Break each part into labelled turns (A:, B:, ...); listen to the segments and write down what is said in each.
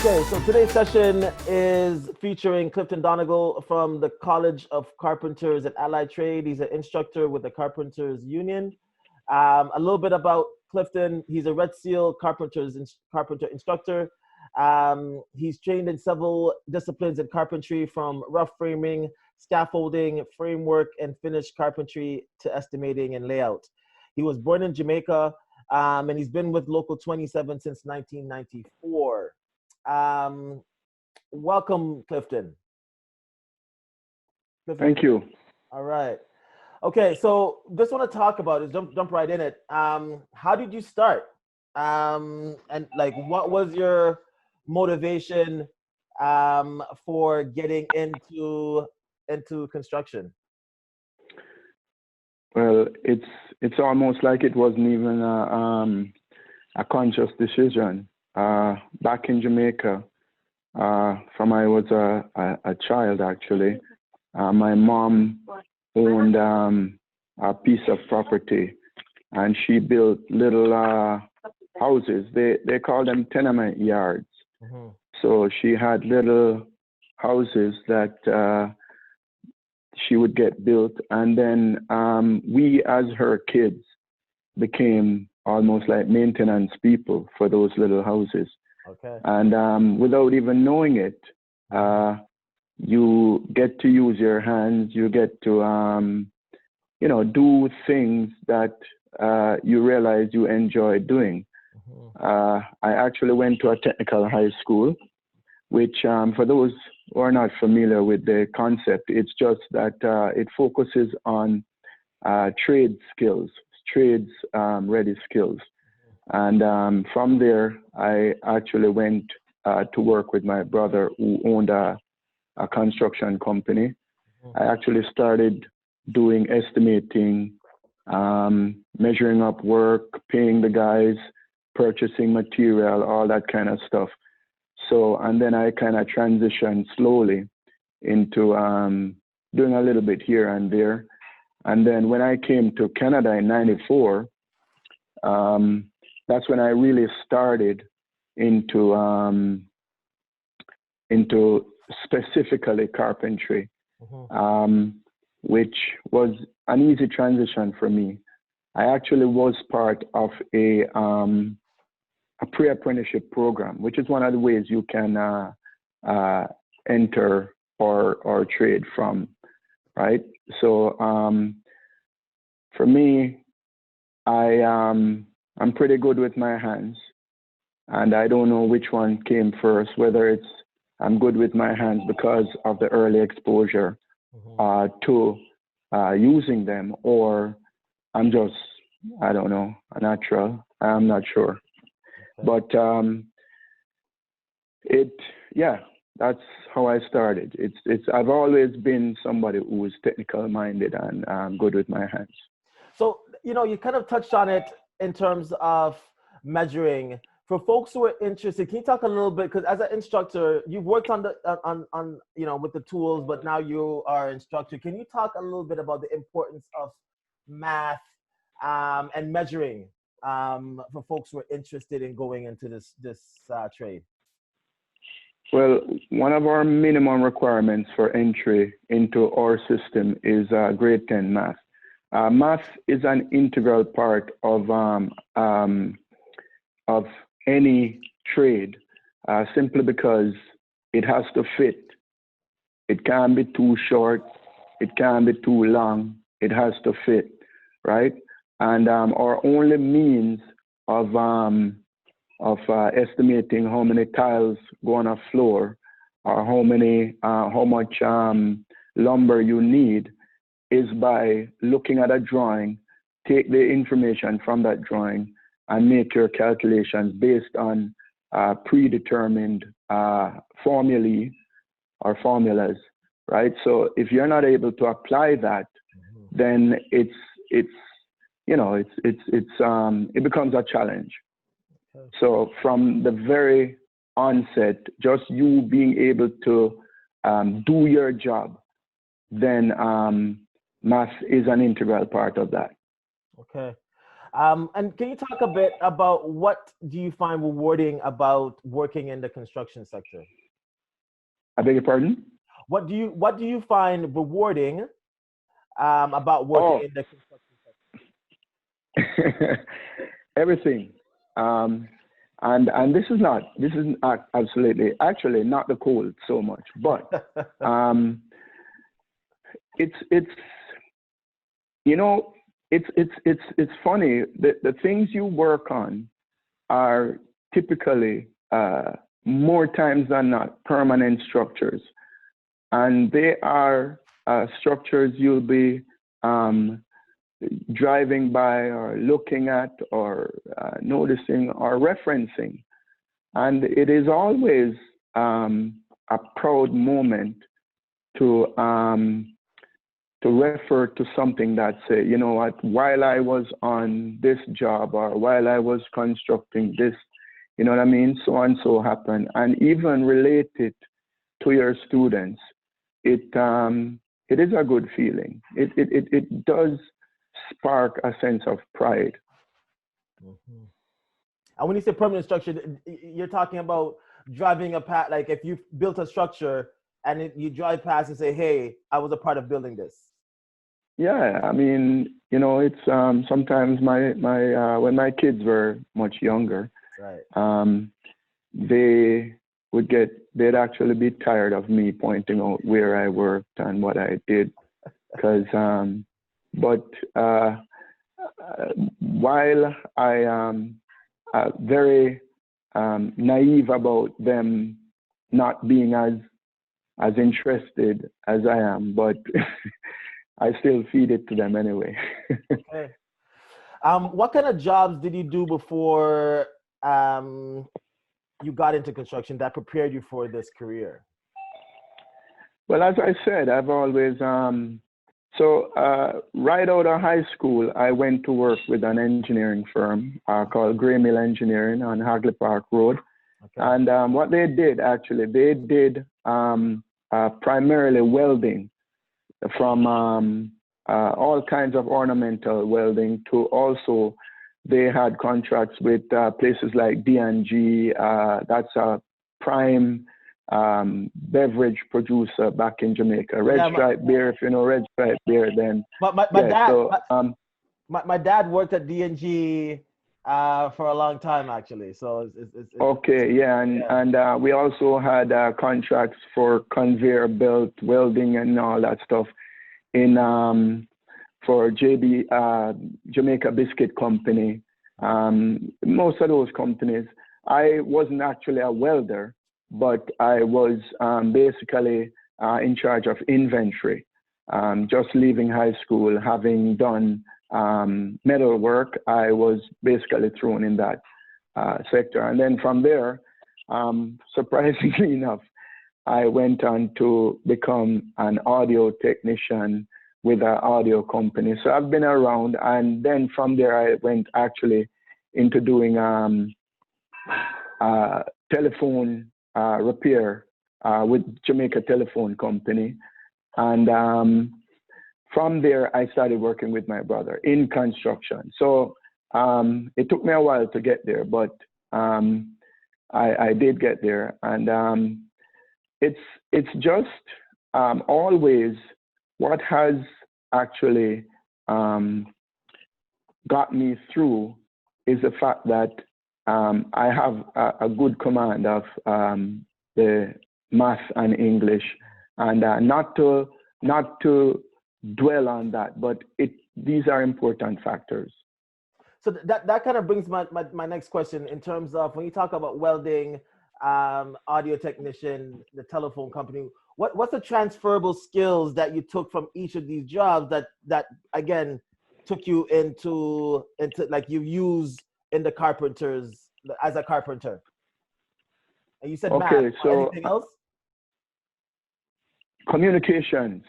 A: Okay, so today's session is featuring Clifton Donegal from the College of Carpenters and Allied Trade. He's an instructor with the Carpenters Union. A little bit about Clifton. He's a RED SEAL Carpenter Instructor. He's trained in several disciplines in carpentry, from rough framing, scaffolding, framework, and finish carpentry to estimating and layout. He was born in Jamaica, and he's been with Local 27 since 1994. Welcome, Clifton.
B: Thank you.
A: All right. Okay, so just want to talk about it, jump right in it. How did you start? And like, what was your motivation for getting into construction?
B: Well, it's almost like it wasn't even a conscious decision. Back in Jamaica, from I was a child actually, my mom owned a piece of property, and she built little houses. They call them tenement yards. Mm-hmm. So she had little houses that she would get built, and then we as her kids became almost like maintenance people for those little houses.
A: Okay.
B: And without even knowing it, you get to use your hands, you get to do things that you realize you enjoy doing. Mm-hmm. I actually went to a technical high school, which for those who are not familiar with the concept, it's just that it focuses on trade skills, trades ready skills. And from there, I actually went to work with my brother, who owned a construction company. Mm-hmm. I actually started doing estimating, measuring up work, paying the guys, purchasing material, all that kind of stuff. So, and then I kind of transitioned slowly into doing a little bit here and there. And then when I came to Canada in '94, that's when I really started into specifically carpentry, mm-hmm. Which was an easy transition for me. I actually was part of a pre-apprenticeship program, which is one of the ways you can enter or trade from, right? So for me, I'm pretty good with my hands, and I don't know which one came first, whether it's I'm good with my hands because of the early exposure to using them, or I'm just, I don't know, a natural. I'm not sure. Okay. But that's how I started. I've always been somebody who is technical minded and good with my hands.
A: So, you kind of touched on it in terms of measuring. For folks who are interested, can you talk a little bit, because as an instructor, you've worked on with the tools, but now you are an instructor. Can you talk a little bit about the importance of math and measuring for folks who are interested in going into this trade?
B: Well, one of our minimum requirements for entry into our system is grade 10 math. Math is an integral part of any trade, simply because it has to fit. It can't be too short. It can't be too long. It has to fit, right? And our only means of estimating how many tiles go on a floor or how much lumber you need is by looking at a drawing, take the information from that drawing, and make your calculations based on predetermined formulae or formulas, right? So if you're not able to apply that, mm-hmm. then it becomes a challenge. Okay. So from the very onset, just you being able to do your job, then math is an integral part of that.
A: Okay. And can you talk a bit about what do you find rewarding about working in the construction sector?
B: I beg your pardon?
A: What do you find rewarding about working in the construction sector?
B: Everything. And this is absolutely actually not the cold so much, but it's you know, it's funny that the things you work on are typically more times than not permanent structures, and they are structures you'll be driving by or looking at or noticing or referencing, and it is always a proud moment to refer to something that say, you know what, while I was on this job or while I was constructing this, you know what I mean, so and so happened, and even relate it to your students. It is a good feeling. It does spark a sense of pride.
A: Mm-hmm. And when you say permanent structure, you're talking about driving a path, like if you built a structure and you drive past and say, hey, I was a part of building this.
B: Yeah, I mean, you know, it's sometimes my when my kids were much younger,
A: right,
B: they'd actually be tired of me pointing out where I worked and what I did, because but while I am very naive about them not being as interested as I am, but I still feed it to them anyway.
A: Okay. What kind of jobs did you do before you got into construction that prepared you for this career?
B: Well, as I said, I've always, right out of high school, I went to work with an engineering firm called Gray Mill Engineering on Hagley Park Road. Okay. And what they did, actually, they did primarily welding, from all kinds of ornamental welding to also they had contracts with places like D&G. That's a prime beverage producer back in Jamaica. Red Stripe Beer, if you know Red Stripe Beer, then
A: my dad worked at D&G for a long time, actually. So it's
B: okay, yeah, and we also had contracts for conveyor belt welding and all that stuff in for Jamaica Biscuit Company. Most of those companies. I wasn't actually a welder, but I was basically in charge of inventory. Just leaving high school, having done metal work, I was basically thrown in that sector. And then from there, surprisingly enough, I went on to become an audio technician with an audio company. So I've been around, and then from there I went actually into doing telephone repair with Jamaica Telephone Company. And from there, I started working with my brother in construction. So it took me a while to get there, but I did get there. And it's just always what has actually got me through is the fact that I have a good command of the math and English, and not to dwell on that, but these are important factors.
A: So that kind of brings my next question in terms of when you talk about welding, audio technician, the telephone company, what's the transferable skills that you took from each of these jobs that again took you into like you use in the carpenters as a carpenter? And you said
B: okay,
A: math.
B: So
A: anything else?
B: Communications.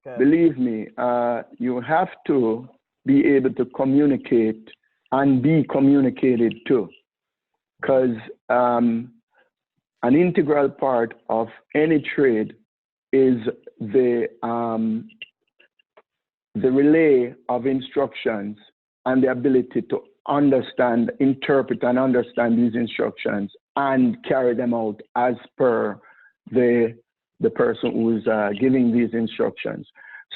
A: Okay.
B: Believe me, you have to be able to communicate and be communicated to, because an integral part of any trade is the relay of instructions and the ability to understand, interpret, and understand these instructions and carry them out as per the person who's giving these instructions.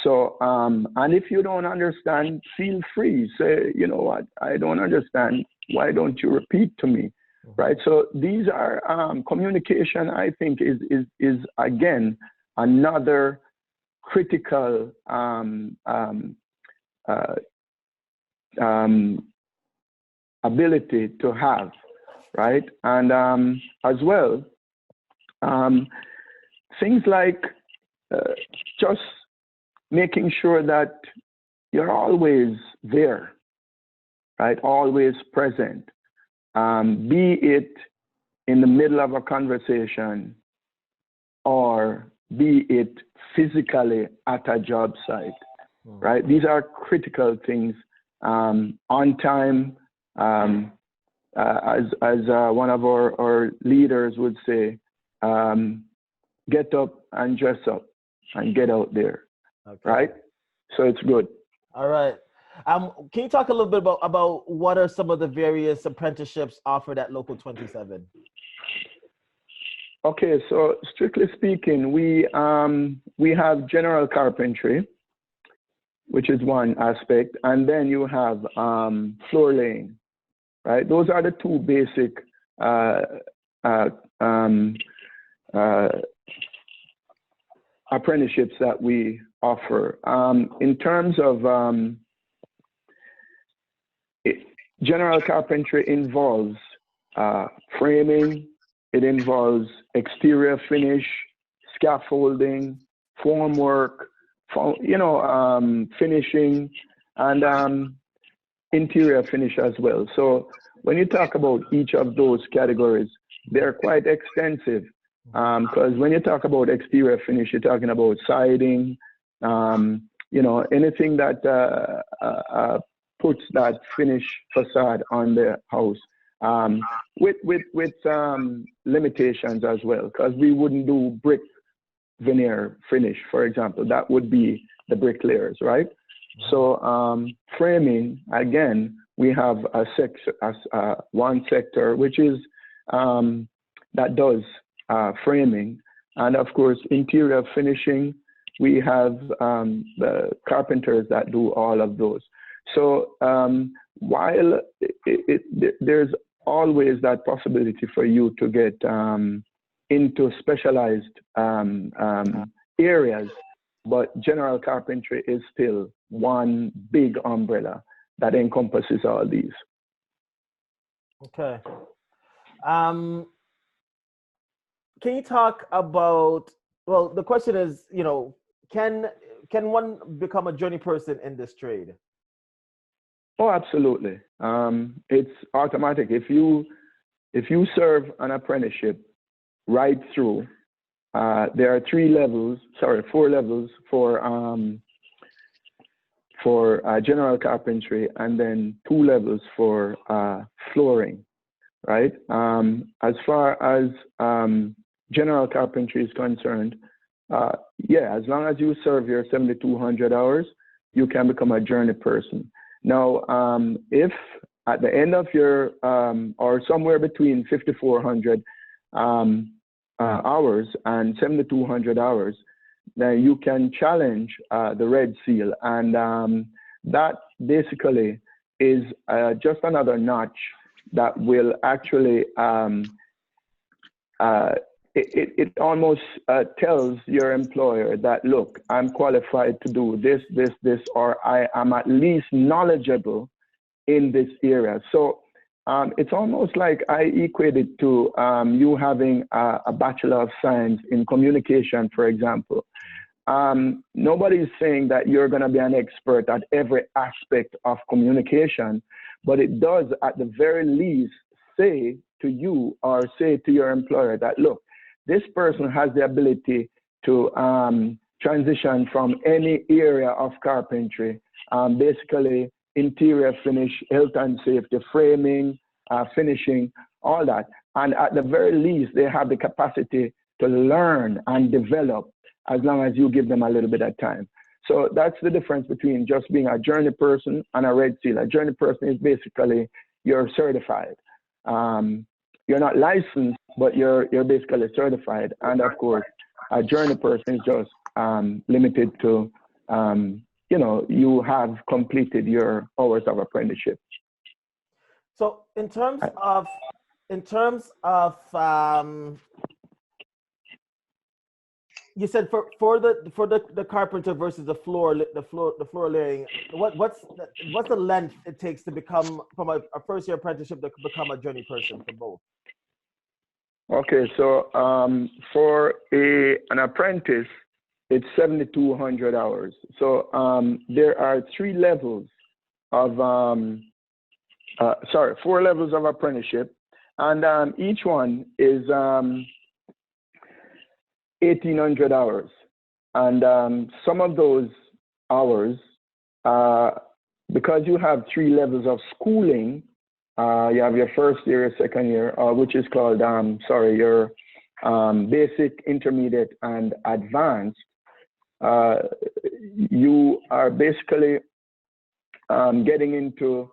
B: So, and if you don't understand, feel free. Say, you know what, I don't understand. Why don't you repeat to me, right? So these are communication. I think is again another critical ability to have, right? And as well, things like just making sure that you're always there, right? Always present. Be it in the middle of a conversation or be it physically at a job site, right? These are critical things. On time, as one of our leaders would say, get up and dress up and get out there, right? So it's good.
A: All right. Can you talk a little bit about what are some of the various apprenticeships offered at Local 27?
B: Okay, so strictly speaking, we have general carpentry, which is one aspect, and then you have floor laying, right? Those are the two basic apprenticeships that we offer. In terms of general carpentry involves framing, it involves exterior finish, scaffolding, formwork, finishing, and interior finish as well. So when you talk about each of those categories, they're quite extensive. Because when you talk about exterior finish, you're talking about siding, anything that puts that finish facade on the house, with limitations as well, because we wouldn't do brick veneer finish, for example. That would be the bricklayers, right? So framing, again, we have one sector which is that does framing, and of course interior finishing. We have the carpenters that do all of those. So while there's always that possibility for you to get into specialized areas, but general carpentry is still one big umbrella that encompasses all these.
A: Okay. Can you talk about, well, the question is, can one become a journey person in this trade?
B: Oh, absolutely. It's automatic. If you serve an apprenticeship right through, there are 4 levels for general carpentry, and then 2 levels for flooring, right? As far as general carpentry is concerned, as long as you serve your 7,200 hours, you can become a journey person. Now, if at the end of your, or somewhere between 5,400 hours and 7,200 hours, then you can challenge the RED SEAL, and that basically is just another notch that will actually it almost tells your employer that, look, I'm qualified to do this, or I am at least knowledgeable in this area. So it's almost like I equate it to you having a Bachelor of Science in communication, for example. Nobody's saying that you're going to be an expert at every aspect of communication, but it does at the very least say to you or say to your employer that, look, this person has the ability to transition from any area of carpentry, basically interior finish, health and safety, framing, finishing, all that. And at the very least, they have the capacity to learn and develop as long as you give them a little bit of time. So that's the difference between just being a journey person and a Red Seal. A journey person is basically you're certified. You're not licensed, but you're basically certified. And of course, a journey person is just limited to, you know, you have completed your hours of apprenticeship.
A: So in terms of you said for the carpenter versus the floor laying, what's the length it takes to become from a first year apprenticeship to become a journey person for both?
B: Okay, so for an apprentice, it's 7,200 hours. So there are 3 levels of 4 levels of apprenticeship, and each one is 1,800 hours. And some of those hours, because you have 3 levels of schooling, you have your first year, your second year, which is called, your basic, intermediate, and advanced. You are basically getting into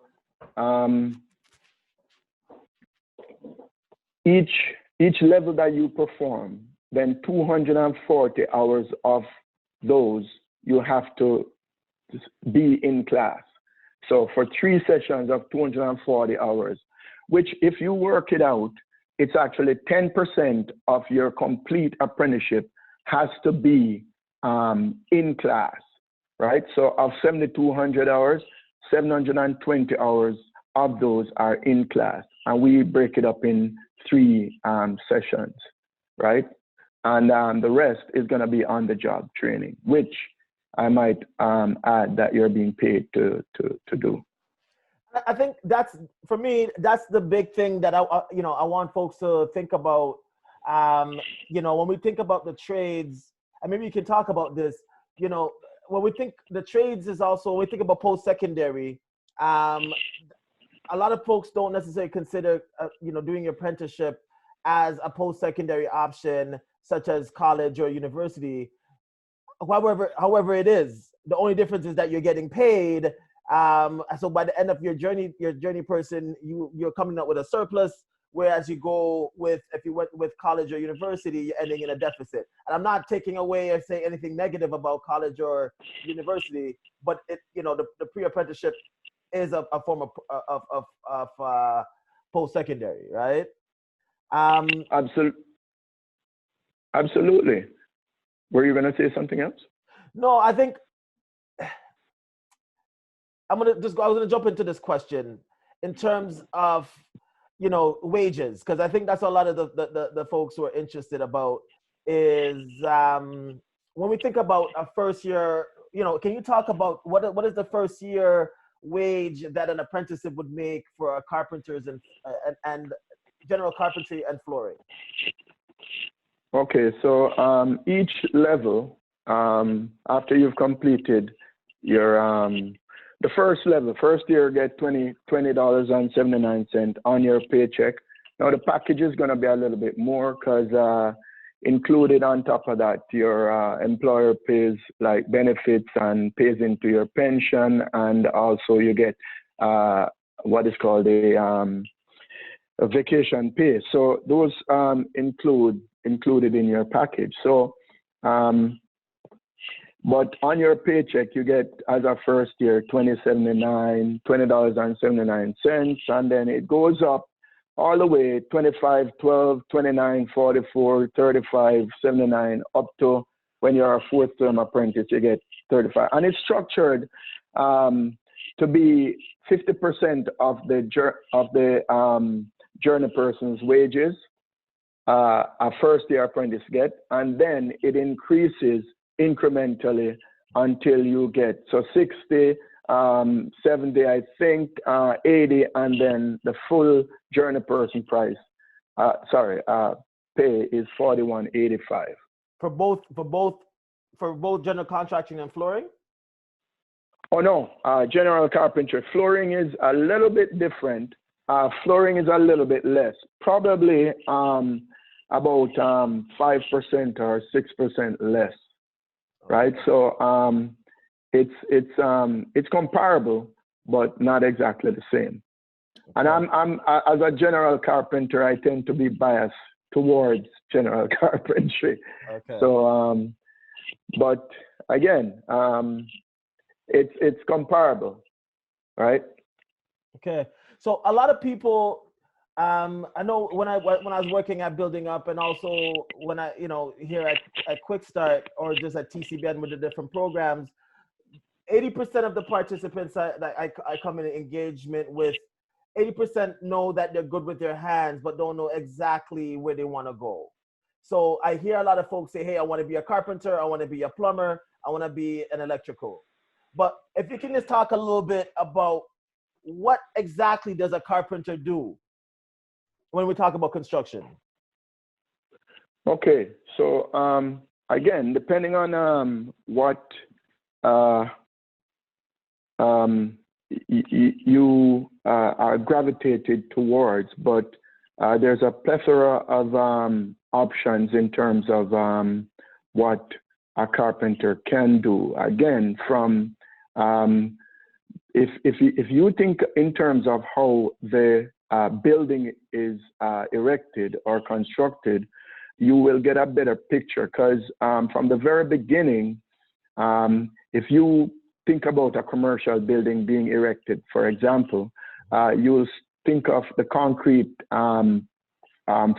B: each level that you perform, then 240 hours of those you have to be in class. So for 3 sessions of 240 hours, which if you work it out, it's actually 10% of your complete apprenticeship has to be in class, right? So of 7,200 hours, 720 hours of those are in class. And we break it up in 3 sessions, right? And the rest is going to be on the job training, which I might add that you're being paid to do.
A: I think that's, for me, that's the big thing that I want folks to think about. When we think about the trades, and maybe you can talk about this, when we think the trades is also, when we think about post-secondary, a lot of folks don't necessarily consider, doing your apprenticeship as a post-secondary option, such as college or university. However it is, the only difference is that you're getting paid. So by the end of your journey person, you're coming up with a surplus. Whereas if you went with college or university, you're ending in a deficit. And I'm not taking away or saying anything negative about college or university, but the pre-apprenticeship is a form of post-secondary, right?
B: Absolutely. Were you going to say something else?
A: No, I think I was going to jump into this question in terms of, wages, because I think that's a lot of the folks who are interested about is when we think about a first year, can you talk about what is the first year wage that an apprenticeship would make for a carpenters and general carpentry and flooring?
B: Okay, so each level, after you've completed your the first level, first year get $20.79 on your paycheck. Now the package is going to be a little bit more because included on top of that, your employer pays like benefits and pays into your pension, and also you get what is called a vacation pay. So those included in your package. So but on your paycheck, you get, as a first year, $20.79, and then it goes up all the way, $25.12, $29.44, $35.79, up to when you're a 4th-term apprentice, you get $35. And it's structured to be 50% of the journey person's wages, a first-year apprentice get, and then it increases incrementally until you get 60, 70, I think, 80, and then the full journey person price, pay is $41.85.
A: For both general contracting and flooring?
B: Oh no, general carpentry. Flooring is a little bit different. Flooring is a little bit less, probably about 5% or 6% less. Right, so it's comparable, but not exactly the same. And I'm as a general carpenter, I tend to be biased towards general carpentry.
A: Okay.
B: So, but again, it's comparable, right?
A: Okay. So a lot of people, I know when I was working at Building Up, and also when I, here at Quick Start or just at TCBN with the different programs, 80% of the participants that I come in engagement with, 80% know that they're good with their hands, but don't know exactly where they want to go. So I hear a lot of folks say, hey, I want to be a carpenter, I want to be a plumber, I want to be an electrical. But if you can just talk a little bit about what exactly does a carpenter do when we talk about construction?
B: Okay, so again, depending on what you are gravitated towards, but there's a plethora of options in terms of what a carpenter can do. Again, from if you think in terms of how the building is erected or constructed, you will get a better picture, because from the very beginning, if you think about a commercial building being erected, for example, you'll think of the concrete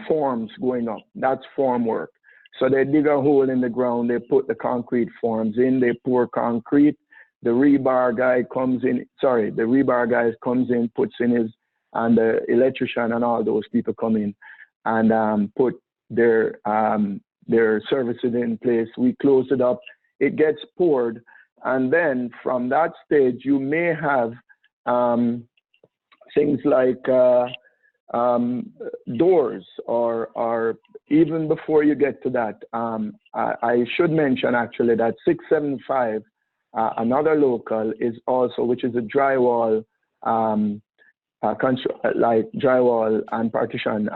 B: forms going up. That's formwork. So they dig a hole in the ground, they put the concrete forms in, they pour concrete. The rebar guy comes in, puts in his, and the electrician and all those people come in and put their services in place. We close it up, it gets poured. And then from that stage, you may have things like doors, or even before you get to that, I should mention actually that 675, another local, is also, which is a drywall, like drywall and partition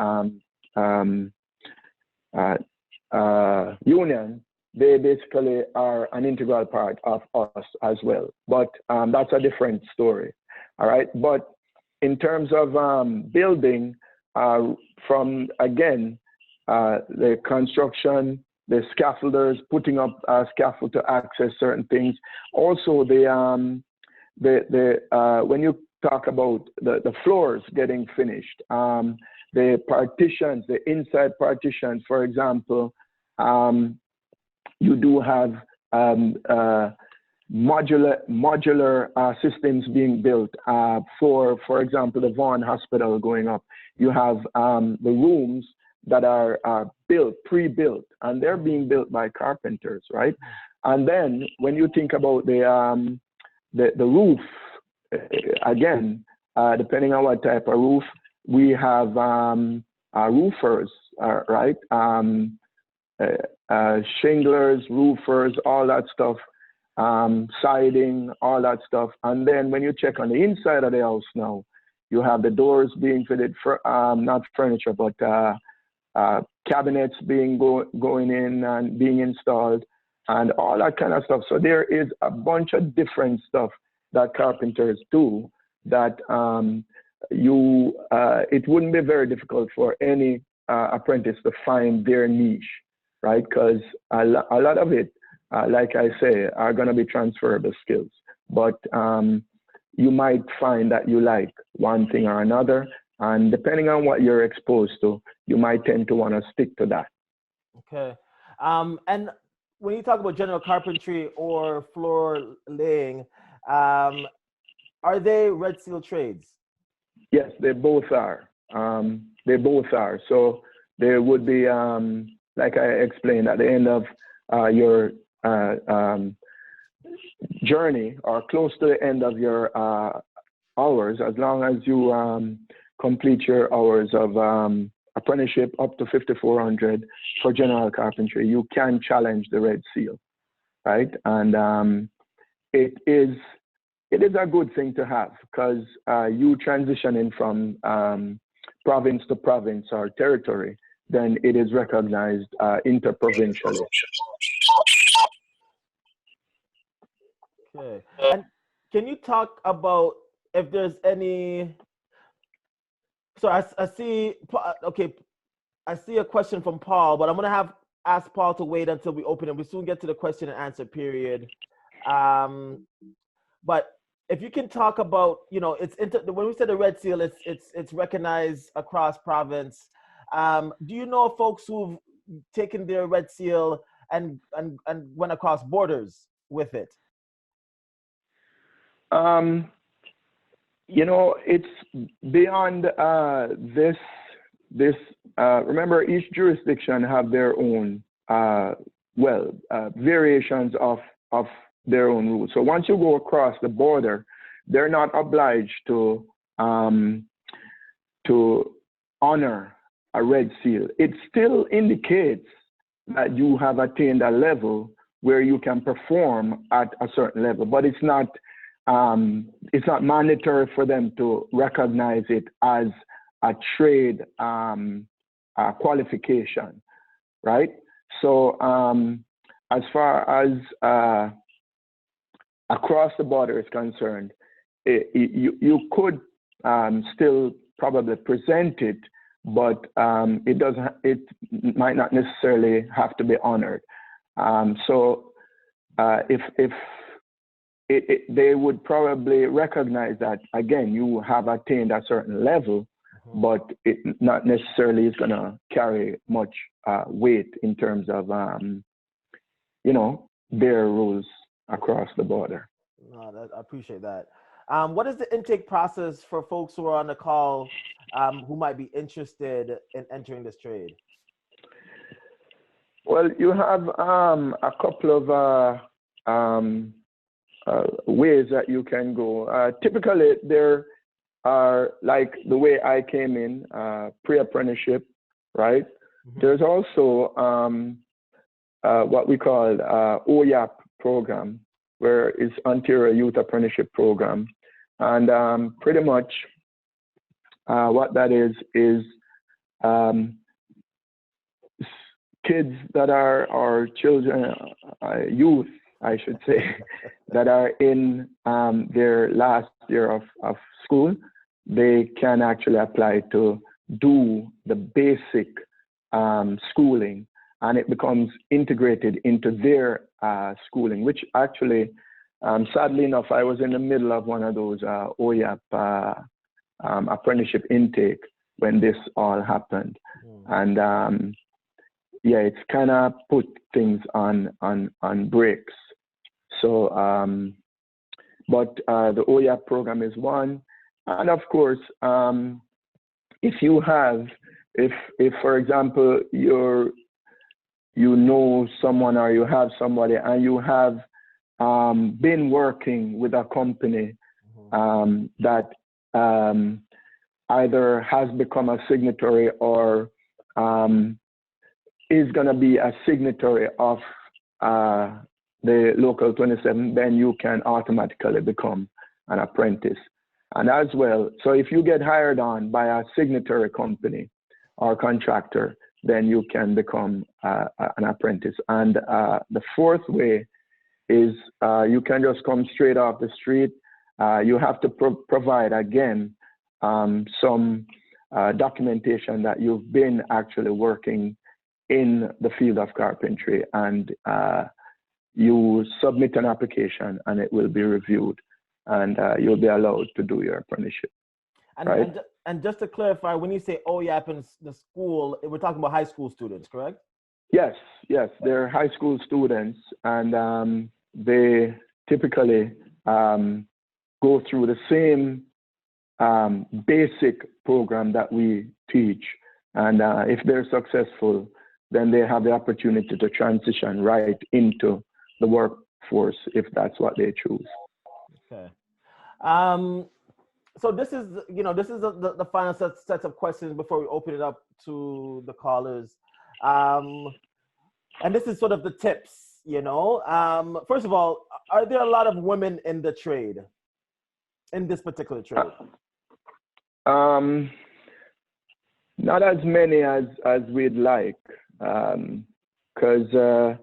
B: union. They basically are an integral part of us as well, but that's a different story. All right, but in terms of building, from again the construction, the scaffolders putting up scaffold to access certain things. Also, when you talk about the floors getting finished, the partitions, the inside partitions, for example, you do have modular systems being built for example, the Vaughan Hospital going up. You have the rooms that are pre-built, and they're being built by carpenters, right? And then when you think about the roof, again, depending on what type of roof, we have roofers, right? Shinglers, roofers, all that stuff, siding, all that stuff. And then when you check on the inside of the house now, you have the doors being fitted for not furniture, but cabinets being going in and being installed, and all that kind of stuff. So there is a bunch of different stuff that carpenters do that it wouldn't be very difficult for any apprentice to find their niche, right? Because a lot of it, like I say, are going to be transferable skills. But you might find that you like one thing or another, and depending on what you're exposed to, you might tend to want to stick to that.
A: Okay. And when you talk about general carpentry or floor laying, are they Red Seal trades?
B: Yes, they both are. They both are. So there would be, like I explained, at the end of your journey, or close to the end of your hours, as long as you complete your hours of apprenticeship up to 5,400 for general carpentry, you can challenge the Red Seal, right? And it is a good thing to have, because you transitioning from province to province or territory, then it is recognized interprovincially.
A: Okay. And can you talk about if there's any, so I see, okay, I see a question from Paul, but I'm going to ask Paul to wait until we open it. We soon get to the question and answer period. But if you can talk about, when we said the Red Seal, it's recognized across province. Do you know folks who've taken their Red Seal and went across borders with it?
B: It's beyond this. Remember, each jurisdiction have their own, variations of their own rules. So once you go across the border, they're not obliged to honor a Red Seal. It still indicates that you have attained a level where you can perform at a certain level, but it's not mandatory for them to recognize it as a trade qualification, right? So as far as across the border is concerned, you could still probably present it, but it might not necessarily have to be honored. If they would probably recognize that, again, you have attained a certain level, but it not necessarily is going to carry much weight in terms of, their rules across the border.
A: No, I appreciate that. What is the intake process for folks who are on the call who might be interested in entering this trade?
B: Well, you have a couple of ways that you can go. Typically, there are, like the way I came in, pre-apprenticeship, right? Mm-hmm. There's also what we call OYAP program, where it's Ontario Youth Apprenticeship Program. And pretty much what that is kids that are, or children, youth, I should say, that are in their last year of school. They can actually apply to do the basic schooling, and it becomes integrated into their schooling, which actually, sadly enough, I was in the middle of one of those OYAP apprenticeship intake when this all happened. And it's kind of put things on brakes. So, but the OYAP program is one. And of course, if for example, you know someone or you have somebody and you have been working with a company that either has become a signatory or is going to be a signatory of the Local 27, then you can automatically become an apprentice. And as well, so if you get hired on by a signatory company or contractor, then you can become an apprentice. And the fourth way is you can just come straight off the street. You have to provide, again, some documentation that you've been actually working in the field of carpentry, and you submit an application and it will be reviewed, and you'll be allowed to do your apprenticeship.
A: And just to clarify, when you say OYAP in the school, we're talking about high school students, correct?
B: Yes, they're high school students, and they typically go through the same basic program that we teach. And if they're successful, then they have the opportunity to transition right into the workforce if that's what they choose.
A: Okay. So this is the final set of questions before we open it up to the callers. And this is sort of the tips, First of all, are there a lot of women in the trade, in this particular trade?
B: Not as many as we'd like, because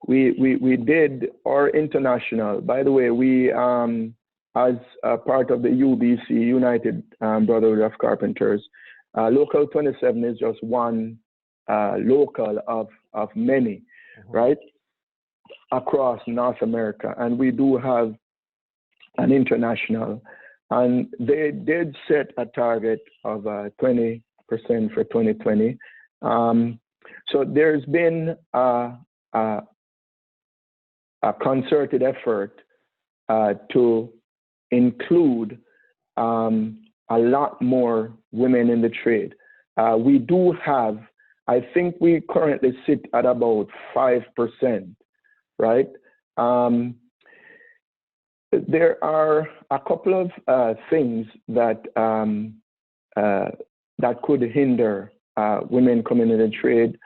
B: we did our international. By the way, we as a part of the UBC, United Brotherhood of Carpenters, Local 27 is just one local of many, right, across North America, and we do have an international, and they did set a target of 20% for 2020. So there's been a concerted effort to include a lot more women in the trade. We do have, I think we currently sit at about 5%, right? There are a couple of things that that could hinder women coming in the trade,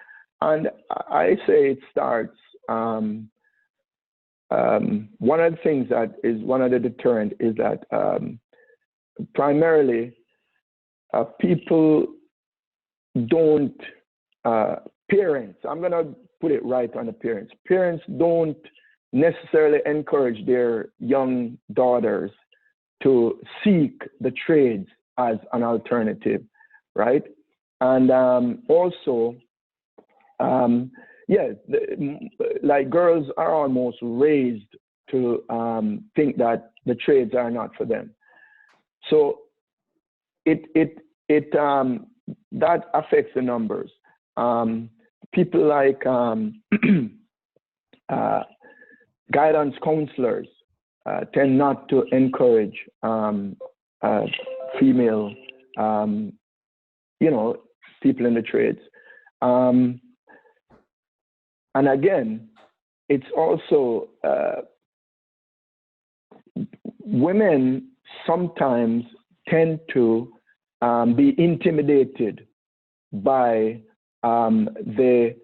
B: and I say it starts. One of the things that is one of the deterrent is that primarily people don't, parents, I'm going to put it right on the parents. Parents don't necessarily encourage their young daughters to seek the trades as an alternative, right? And also, yeah, like girls are almost raised to think that the trades are not for them. So that affects the numbers. People like guidance counselors tend not to encourage female, people in the trades. And again, it's also women sometimes tend to be intimidated by the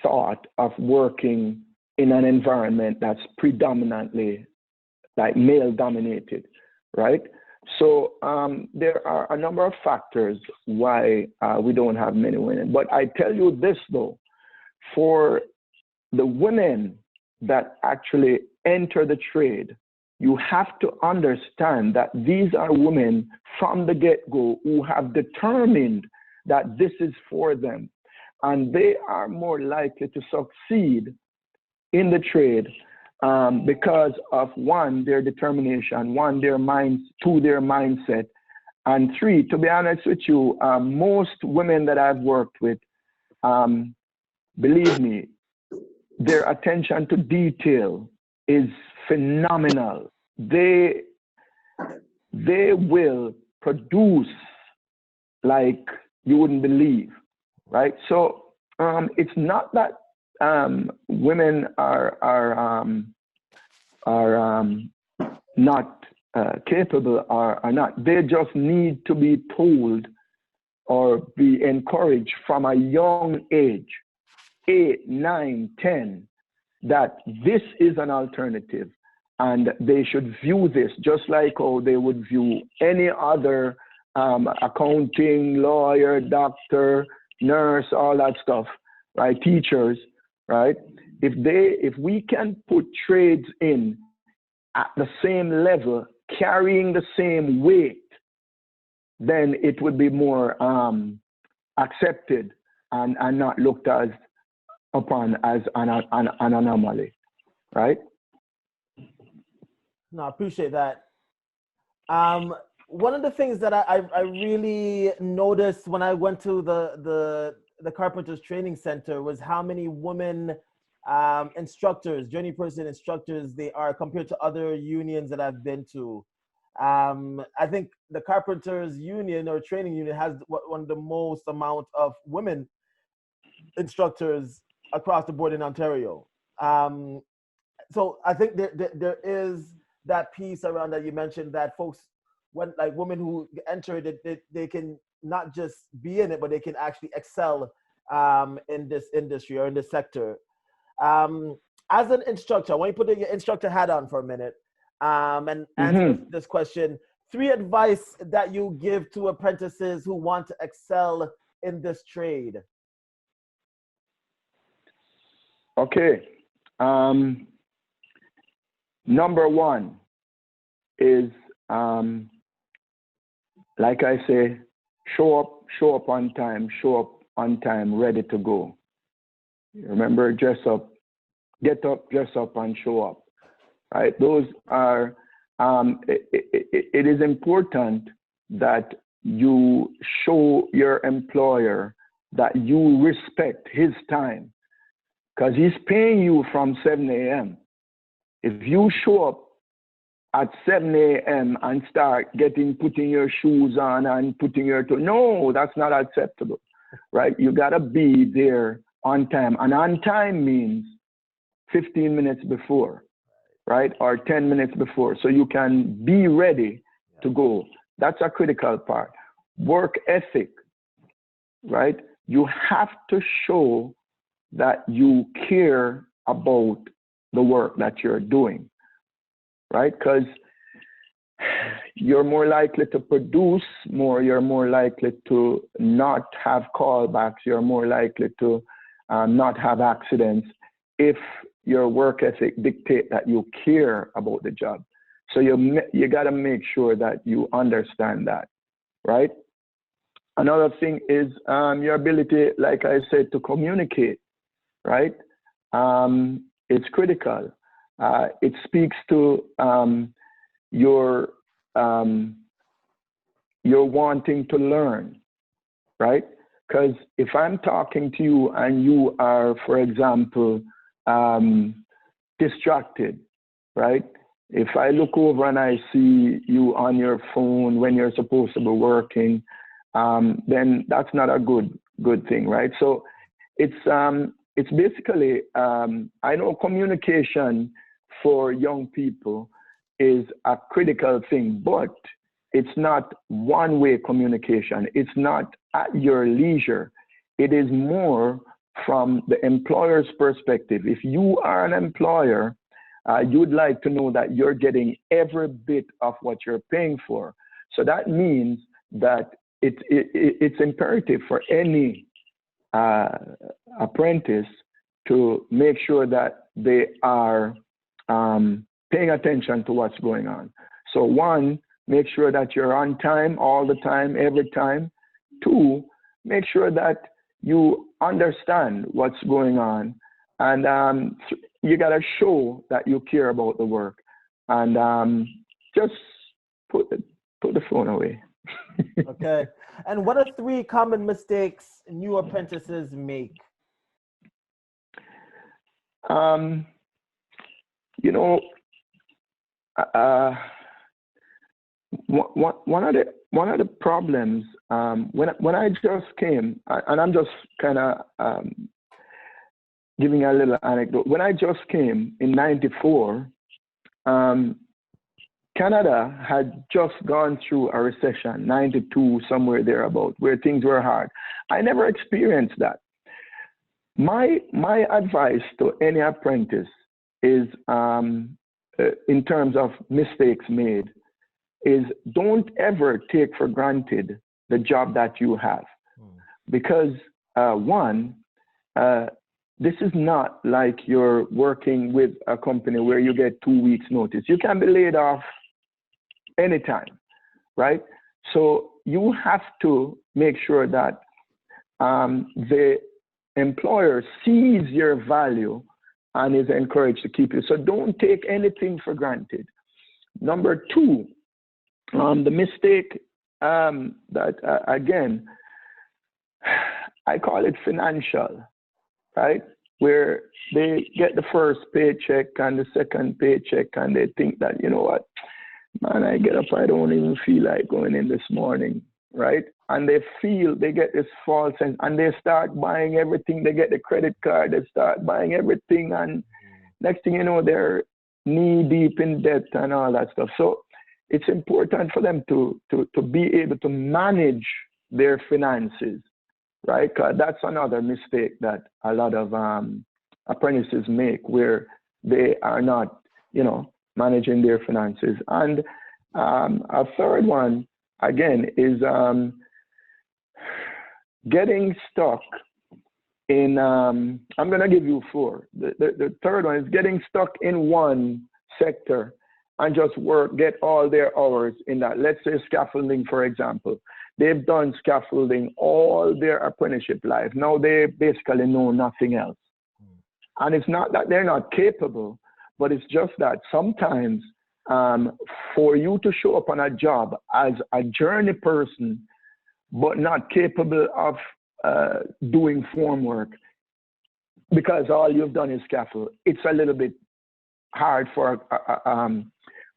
B: thought of working in an environment that's predominantly like male dominated, right? So there are a number of factors why we don't have many women. But I tell you this though, for the women that actually enter the trade, you have to understand that these are women from the get-go who have determined that this is for them. And they are more likely to succeed in the trade because of one, their determination, one, their minds, two, their mindset, and three, to be honest with you, most women that I've worked with, believe me, their attention to detail is phenomenal. They will produce like you wouldn't believe, right? So it's not that women are not capable or are not. They just need to be told or be encouraged from a young age, 8, 9, 10, that this is an alternative, and they should view this just like how they would view any other accounting, lawyer, doctor, nurse, all that stuff, right? Teachers, right? If we can put trades in at the same level, carrying the same weight, then it would be more accepted and not looked upon as an anomaly, right?
A: No, I appreciate that. One of the things that I really noticed when I went to the Carpenters Training Centre was how many women instructors, journeyperson instructors, they are compared to other unions that I've been to. I think the Carpenters Union or Training Union has one of the most amount of women instructors across the board in Ontario. So I think there is that piece around that you mentioned, that folks, when like women who enter it, they can not just be in it, but they can actually excel in this industry or in this sector. As an instructor, I want you to put your instructor hat on for a minute and answer this question. 3 advice that you give to apprentices who want to excel in this trade.
B: Okay. number one is, like I say, show up on time, ready to go. Remember, dress up, get up, dress up, and show up. Right? Those are, it is important that you show your employer that you respect his time, because he's paying you from 7 a.m. If you show up at 7 a.m. and start putting your shoes on and putting your no, that's not acceptable, right? You gotta be there on time, and on time means 15 minutes before, right? Or 10 minutes before, so you can be ready to go. That's a critical part. Work ethic, right? You have to show that you care about the work that you're doing, right? Because you're more likely to produce more, you're more likely to not have callbacks, you're more likely to not have accidents if your work ethic dictates that you care about the job. So you got to make sure that you understand that, right? Another thing is your ability, like I said, to communicate, right? It's critical. It speaks to your wanting to learn, right? Because if I'm talking to you and you are, for example, distracted, right? If I look over and I see you on your phone when you're supposed to be working, then that's not a good thing, right? So it's basically, I know communication for young people is a critical thing, but it's not one-way communication. It's not at your leisure. It is more from the employer's perspective. If you are an employer, you'd like to know that you're getting every bit of what you're paying for. So that means that it's imperative for any apprentice to make sure that they are paying attention to what's going on. So one, make sure that you're on time all the time, every time. Two, make sure that you understand what's going on. And you got to show that you care about the work. And just put the phone away.
A: Okay. And what are 3 common mistakes new apprentices make?
B: You know, one of the problems when I just came, and I'm just kind of giving a little anecdote. When I just came in '94, Canada had just gone through a recession, 92, somewhere thereabout, where things were hard. I never experienced that. My advice to any apprentice is, in terms of mistakes made, is don't ever take for granted the job that you have. Because one, this is not like you're working with a company where you get 2 weeks notice. You can be laid off anytime, right? So you have to make sure that the employer sees your value and is encouraged to keep you. So don't take anything for granted. Number two, the mistake that, again, I call it financial, right? Where they get the first paycheck and the second paycheck and they think that, you know what, man, I get up, I don't even feel like going in this morning, right? And they get this false sense and they start buying everything. They get the credit card, they start buying everything, and next thing you know, they're knee deep in debt and all that stuff. So it's important for them to be able to manage their finances, right? 'Cause that's another mistake that a lot of apprentices make, where they are not, managing their finances. And a third one, again, is getting stuck in, I'm going to give you 4. The third one is getting stuck in one sector and just get all their hours in that. Let's say scaffolding, for example. They've done scaffolding all their apprenticeship life. Now they basically know nothing else. And it's not that they're not capable, but it's just that sometimes for you to show up on a job as a journey person, but not capable of doing formwork because all you've done is scaffold, it's a little bit hard for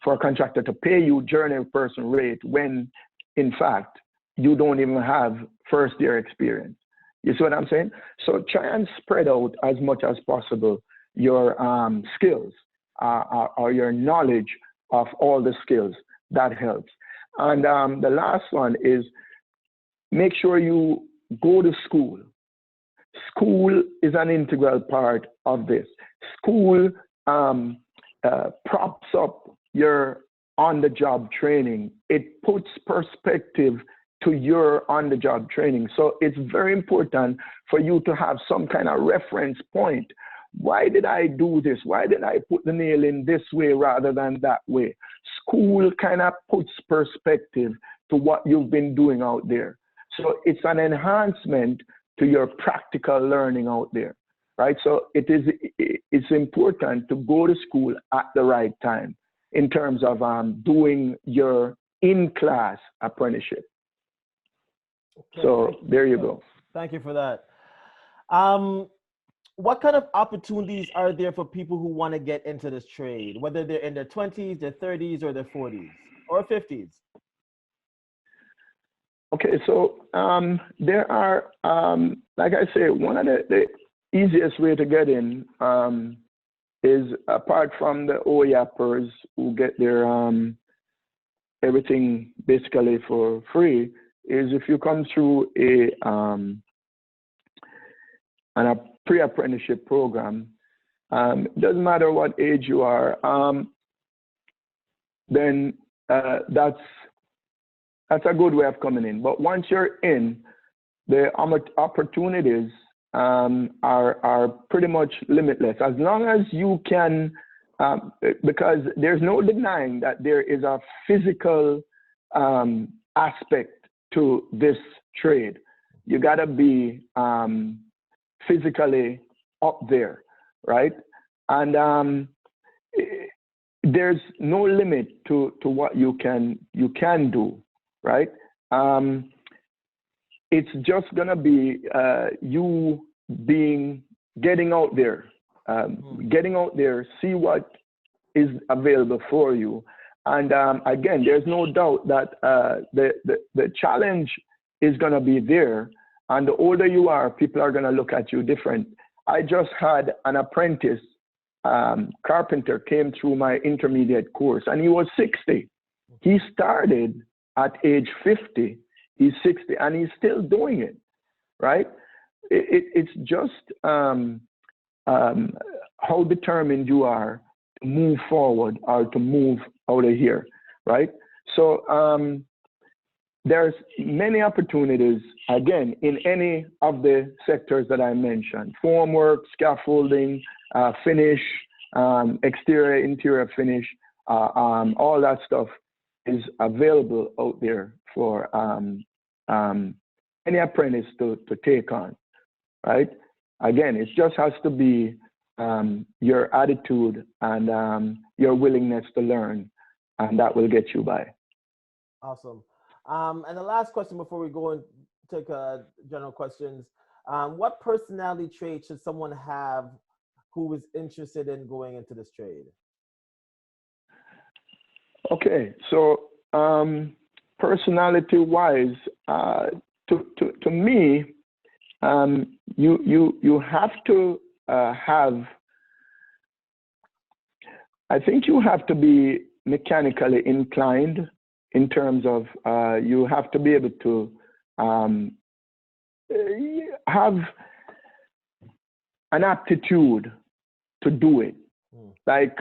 B: a contractor to pay you journey person rate when, in fact, you don't even have first year experience. You see what I'm saying? So try and spread out as much as possible your skills or your knowledge of all the skills. That helps. And the last one is make sure you go to school. School is an integral part of this. School props up your on-the-job training. It puts perspective to your on-the-job training. So it's very important for you to have some kind of reference point. Why did I do this? Why did I put the nail in this way rather than that way? School kind of puts perspective to what you've been doing out there. So it's an enhancement to your practical learning out there, right? So it's important to go to school at the right time in terms of doing your in-class apprenticeship.
A: Okay,
B: so there you go.
A: Thank you for that. What kind of opportunities are there for people who want to get into this trade, whether they're in their 20s, their 30s, or their 40s, or 50s?
B: Okay, so there are, like I say, one of the easiest way to get in is, apart from the OEAppers who get their everything basically for free, is if you come through a pre-apprenticeship program. It doesn't matter what age you are, then that's a good way of coming in. But once you're in, the opportunities are pretty much limitless. As long as you can, because there's no denying that there is a physical aspect to this trade. You gotta be physically up there, right? And there's no limit to what you can do, right? It's just gonna be you getting out there, see what is available for you. And again, there's no doubt that the challenge is gonna be there. And the older you are, people are gonna look at you different. I just had an apprentice carpenter came through my intermediate course, and he was 60. He started at age 50. He's 60, and he's still doing it, right? It's just how determined you are to move forward or to move out of here, right? So there's many opportunities, again, in any of the sectors that I mentioned: formwork, scaffolding, finish, exterior, interior finish, all that stuff is available out there for any apprentice to take on, right? Again, it just has to be your attitude and your willingness to learn, and that will get you by.
A: Awesome. And the last question before we go and take general questions, what personality traits should someone have who is interested in going into this trade?
B: Okay, so personality-wise, to me, you have to have. I think you have to be mechanically inclined in terms of you have to be able to have an aptitude to do it. Like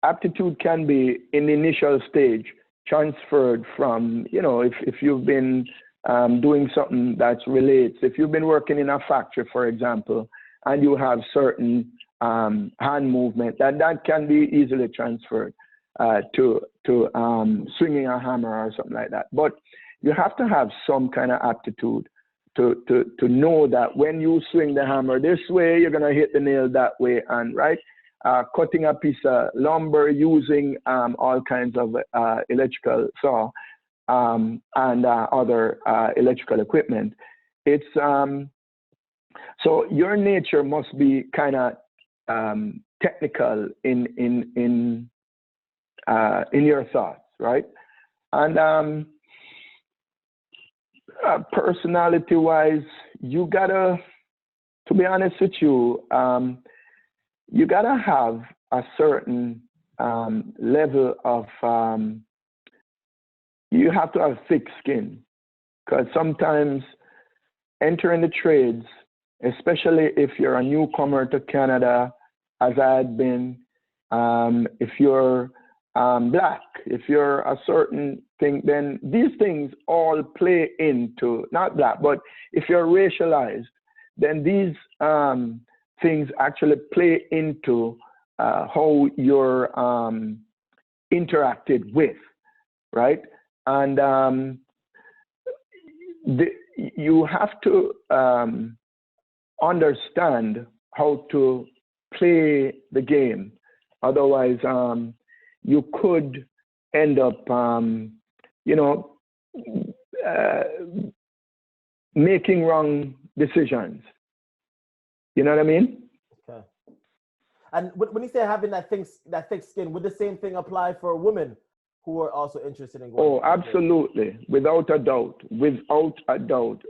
B: aptitude can be in the initial stage transferred from, if you've been doing something that relates. If you've been working in a factory, for example, and you have certain hand movement, that can be easily transferred to swinging a hammer or something like that. But you have to have some kind of aptitude to know that when you swing the hammer this way, you're going to hit the nail that way, and right? Cutting a piece of lumber using all kinds of electrical saw and other electrical equipment. It's so your nature must be kind of technical in your thoughts, right? And personality-wise, you gotta, to be honest with you, you gotta have a certain level of, you have to have thick skin, because sometimes entering the trades, especially if you're a newcomer to Canada, as I had been, if you're black, if you're a certain thing, then these things all play into, not black, but if you're racialized, then these things actually play into how you're interacted with, right? And you have to understand how to play the game. Otherwise, you could end up, making wrong decisions. You know what I mean?
A: Okay. And when you say having that thick skin, would the same thing apply for women who are also interested in going?
B: Oh, absolutely, without a doubt,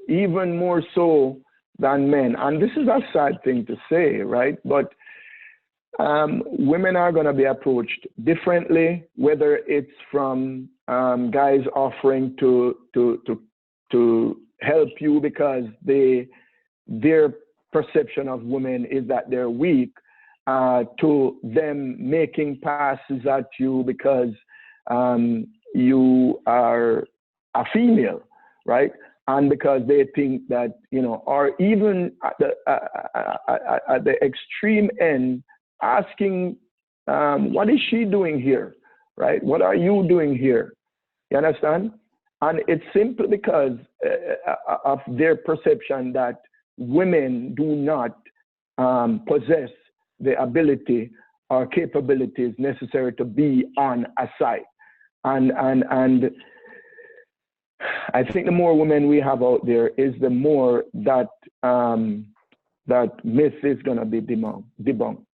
B: even more so than men. And this is a sad thing to say, right? But women are going to be approached differently, whether it's from guys offering to help you because their perception of women is that they're weak, to them making passes at you because you are a female, right? And because they think that, or even at the extreme end, asking, what is she doing here, right? What are you doing here? You understand? And it's simply because of their perception that women do not possess the ability or capabilities necessary to be on a site. And I think the more women we have out there is the more that that myth is going to be debunked.